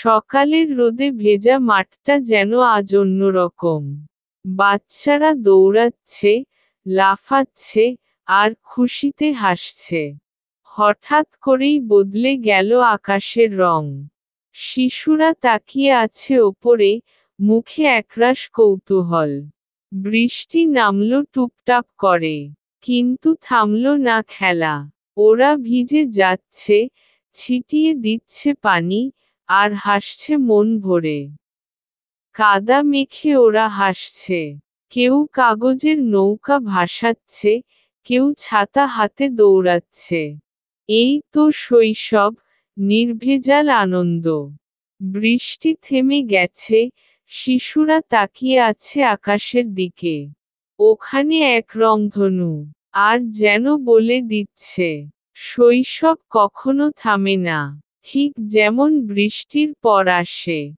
সকালের রোদে ভেজা মাঠটা যেন আজ অন্যরকম। বাচ্চারা দৌড়াচ্ছে, লাফাচ্ছে, আর খুশিতে হাসছে। হঠাৎ করেই বদলে গেল আকাশের রং। শিশুরা তাকিয়ে আছে ওপরে, মুখে একরাশ কৌতূহল। বৃষ্টি নামল টুপটাপ করে, কিন্তু থামল না খেলা। ওরা ভিজে যাচ্ছে, ছিটিয়ে দিচ্ছে পানি, আর হাসছে মন ভরে। কাদা মেখে ওরা হাসছে। কেউ কাগজের নৌকা ভাসাচ্ছে, কেউ ছাতা হাতে দৌড়াচ্ছে। এই তো শৈশব, নির্ভেজাল আনন্দ। বৃষ্টি থেমে গেছে, শিশুরা তাকিয়ে আছে আকাশের দিকে। ওখানে এক রংধনু। আর যেন বলে দিচ্ছে, শৈশব কখনো থামে না, ঠিক যেমন বৃষ্টির পর আসে।